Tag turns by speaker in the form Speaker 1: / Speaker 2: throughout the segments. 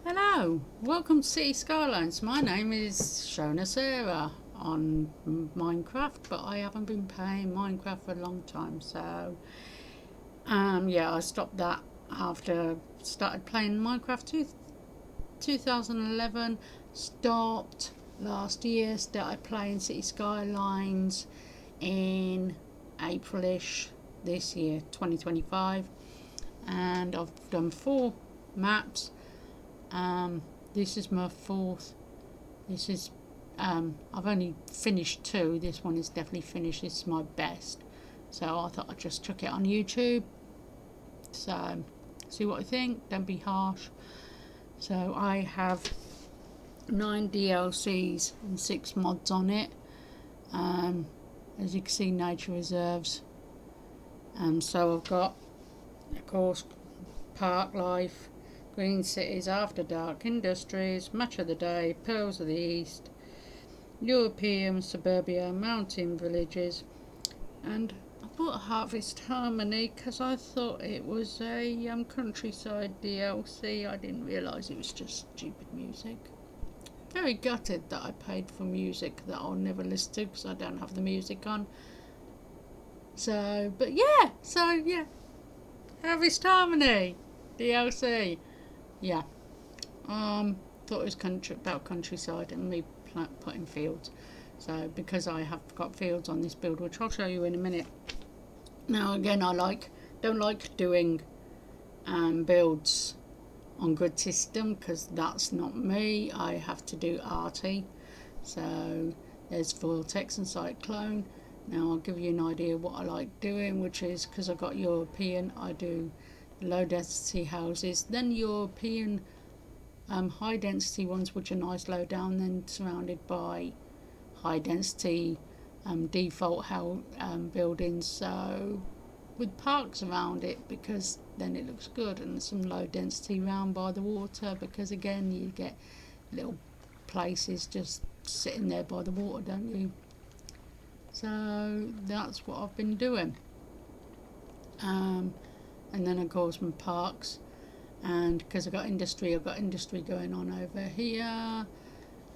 Speaker 1: Hello, welcome to City Skylines. My name is Shona Sarah on Minecraft, but I haven't been playing Minecraft for a long time. So, yeah, I stopped that after started playing Minecraft 2011. Stopped last year. Started playing City Skylines in Aprilish this year, 2025, and I've done 4 maps. This is my fourth. This is I've only finished 2. This one is definitely finished. This is my best. So I thought I'd just chuck it on YouTube. So see what I think. Don't be harsh. So I have 9 DLCs and 6 mods on it. As you can see, nature reserves. So I've got, of course, park life, green cities, after dark, industries, match of the day, pearls of the east, European suburbia, mountain villages, and I bought Harvest Harmony because I thought it was a countryside DLC. I didn't realise it was just stupid music. Very gutted that I paid for music that I'll never listen to because I don't have the music on. But yeah, Harvest Harmony DLC. Yeah. Thought it was about countryside and me putting fields. So because I have got fields on this build, which I'll show you in a minute. Now again, I don't like doing builds on grid system because that's not me. I have to do arty. So there's Vortex and Cyclone. Now I'll give you an idea of what I like doing, which is because I've got European, I do low density houses, then European high density ones which are nice low down, then surrounded by high density default buildings, so with parks around it because then it looks good, and some low density round by the water because again you get little places just sitting there by the water, don't you? So that's what I've been doing. And then of course my parks, and because I've got industry going on over here.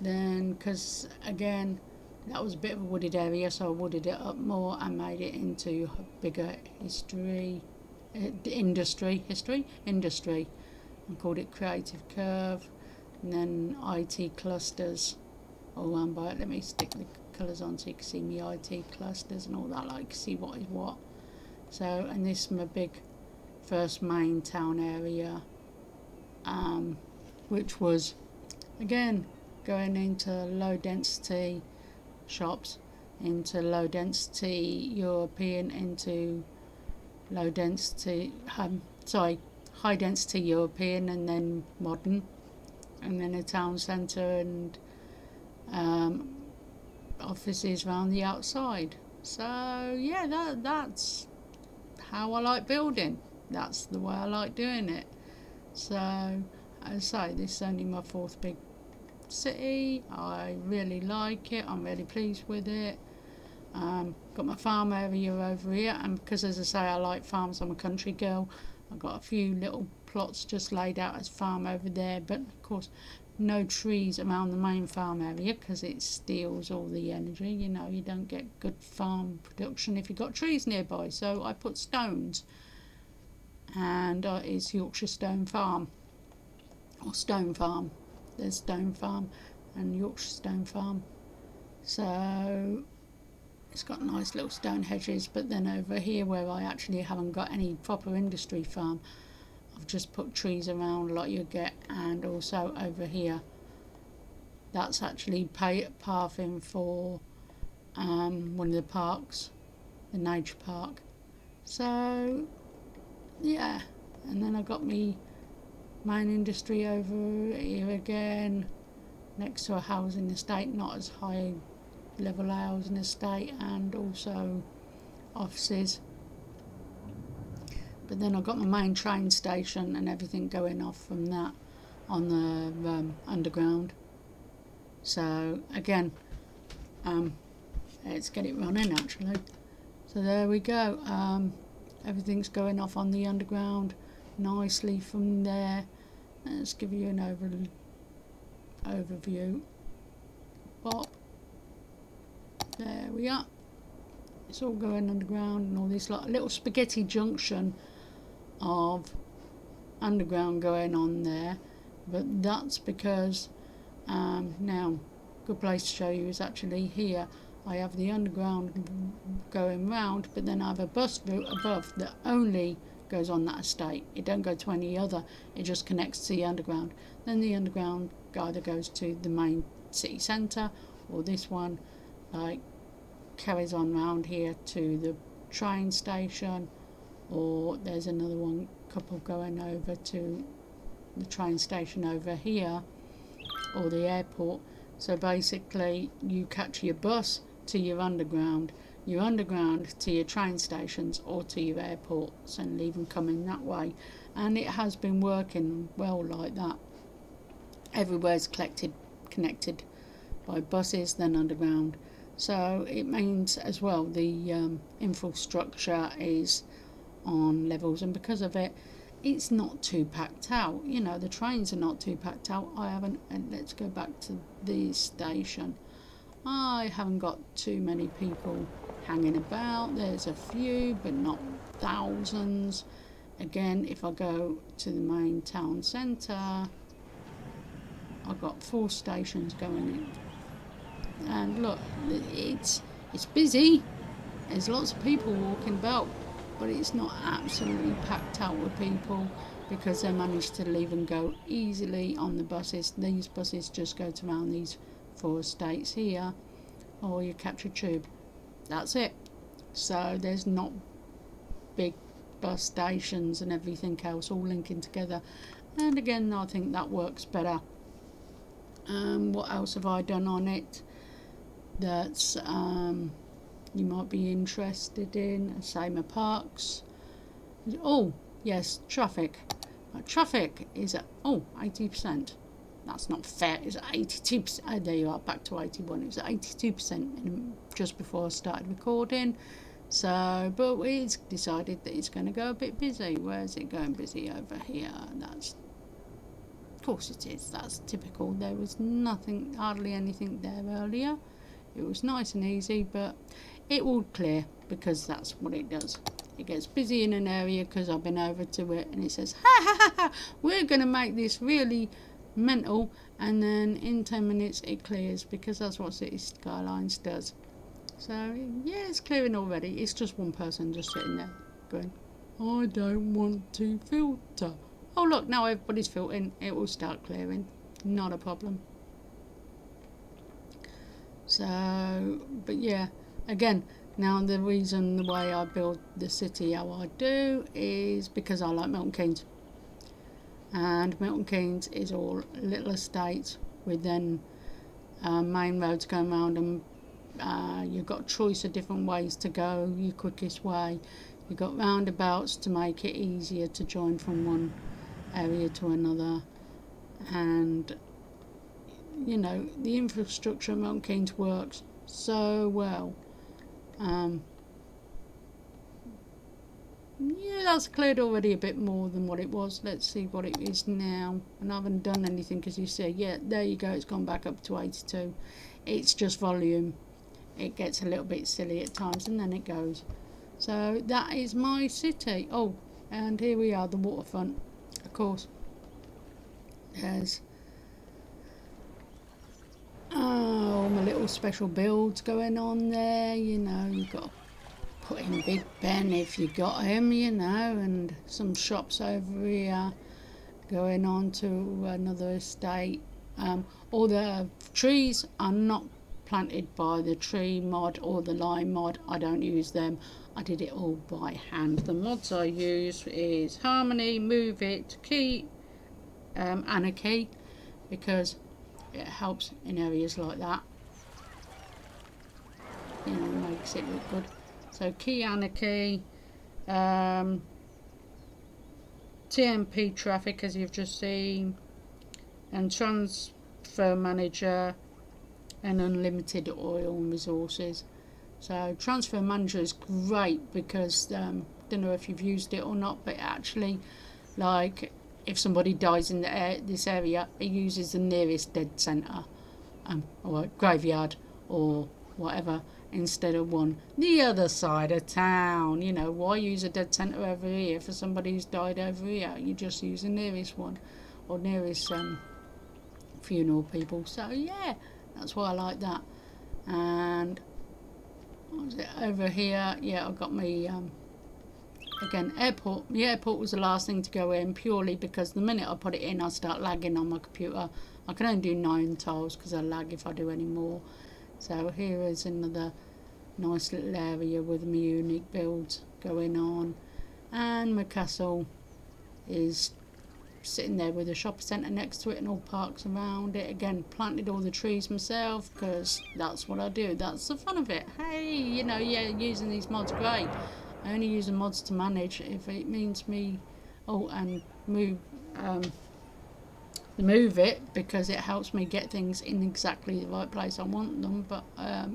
Speaker 1: Then because again that was a bit of a wooded area, so I wooded it up more and made it into a bigger industry and called it creative curve. And then IT clusters all around by it. Let me stick the colours on so you can see me IT clusters and all that, like see what is what. So, and this is my big first main town area, which was again going into low density shops, into low density European, into low density high density European, and then modern, and then a town centre and offices around the outside. So yeah, that's how I like building. That's the way I like doing it. So as I say, this is only my 4th big city. I really like it. I'm really pleased with it. Got my farm area over here, and because as I say I like farms, I'm a country girl, I've got a few little plots just laid out as farm over there, but of course no trees around the main farm area because it steals all the energy. You don't get good farm production if you've got trees nearby, so I put stones, and it's Yorkshire Stone Farm or Stone Farm. There's Stone Farm and Yorkshire Stone Farm. So it's got nice little stone hedges, but then over here where I actually haven't got any proper industry farm, I've just put trees around like you get. And also over here, that's actually pathing for one of the parks, the nature park. So yeah, and then I got me main industry over here again, next to a housing estate, not as high level housing estate, and also offices. But then I've got my main train station and everything going off from that on the underground. So again, let's get it running actually. So there we go. Everything's going off on the underground nicely from there. Let's give you an overview. Pop. There we are. It's all going underground and all this like little spaghetti junction of underground going on there, but that's because now good place to show you is actually here. I have the underground going round, but then I have a bus route above that only goes on that estate. It don't go to any other, it just connects to the underground. Then the underground either goes to the main city centre, or this one like carries on round here to the train station, or there's another one couple going over to the train station over here, or the airport. So basically you catch your bus to your underground to your train stations or to your airports, and leave them coming that way. And it has been working well like that. Everywhere's connected by buses, then underground. So it means as well the infrastructure is on levels, and because of it, it's not too packed out. You know, the trains are not too packed out. And let's go back to the station. I haven't got too many people hanging about. There's a few, but not thousands. Again, if I go to the main town centre, I've got 4 stations going in. And look, it's busy. There's lots of people walking about, but it's not absolutely packed out with people, because they managed to leave and go easily on the buses. These buses just go to around these 4 estates here, or you catch a tube. That's it. So there's not big bus stations and everything else all linking together. And again, I think that works better. What else have I done on it that's you might be interested in? Same parks. Oh yes, traffic. Traffic is at 80%. That's not fair. It's at 82%. There you are, back to 81. It was at 82% just before I started recording. So, but it's decided that it's going to go a bit busy. Where's it going busy? Over here. That's, of course it is. That's typical. There was nothing, hardly anything there earlier. It was nice and easy, but it will clear, because that's what it does. It gets busy in an area because I've been over to it, and it says, ha ha ha ha, we're going to make this really mental, and then in 10 minutes it clears, because that's what City Skylines does. So yeah, it's clearing already. It's just one person just sitting there going, I don't want to filter. Oh look, now everybody's filtering. It will start clearing. Not a problem. So, but yeah, again, now the reason the way I build the city how I do is because I like Milton Keynes. And Milton Keynes is all little estates with then main roads going around, and you've got a choice of different ways to go, your quickest way. You've got roundabouts to make it easier to join from one area to another, and you know, the infrastructure at Milton Keynes works so well. Yeah, that's cleared already a bit more than what it was. Let's see what it is now. And I haven't done anything, because you see, yeah, there you go, it's gone back up to 82. It's just volume. It gets a little bit silly at times, and then it goes. So that is my city. Oh, and here we are, the waterfront. Of course, there's my little special builds going on there. You know, you've got to put in Big Ben if you got him, you know, and some shops over here going on to another estate. All the trees are not planted by the tree mod or the lime mod. I don't use them. I did it all by hand. The mods I use is Harmony, Move It, Key, and a Key, because it helps in areas like that. You know, makes it look good. So Key Anarchy, TMP Traffic, as you've just seen, and Transfer Manager, and Unlimited Oil and Resources. So Transfer Manager is great because don't know if you've used it or not, but actually, like, if somebody dies in this area, it uses the nearest dead centre, or graveyard or whatever, instead of one the other side of town. You know, why use a dead centre over here for somebody who's died over here? You just use the nearest one, or nearest funeral people. So yeah, that's why I like that. And what was it over here? Yeah, I've got me again, airport. The airport was the last thing to go in, purely because the minute I put it in, I start lagging on my computer. I can only do 9 tiles because I lag if I do any more. So here is another nice little area with my unique builds going on, and my castle is sitting there with a shopping centre next to it and all parks around it. Again, planted all the trees myself because that's what I do. That's the fun of it. Hey, you know, yeah, using these mods, great. I only use the mods to manage if it means me, and move it, because it helps me get things in exactly the right place I want them. But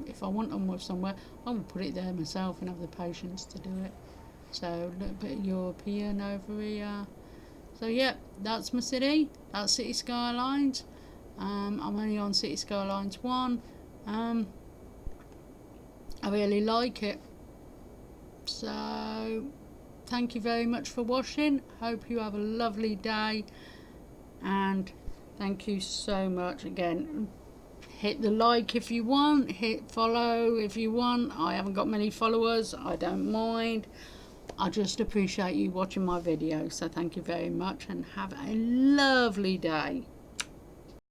Speaker 1: if I want them with somewhere, I will put it there myself and have the patience to do it. So a little bit of European over here. So yeah, that's my city. That's City Skylines. I'm only on City Skylines 1. I really like it. So thank you very much for watching. Hope you have a lovely day, and thank you so much. Again, hit the like if you want, hit follow if you want. I haven't got many followers, I don't mind. I just appreciate you watching my videos. So thank you very much, and have a lovely day.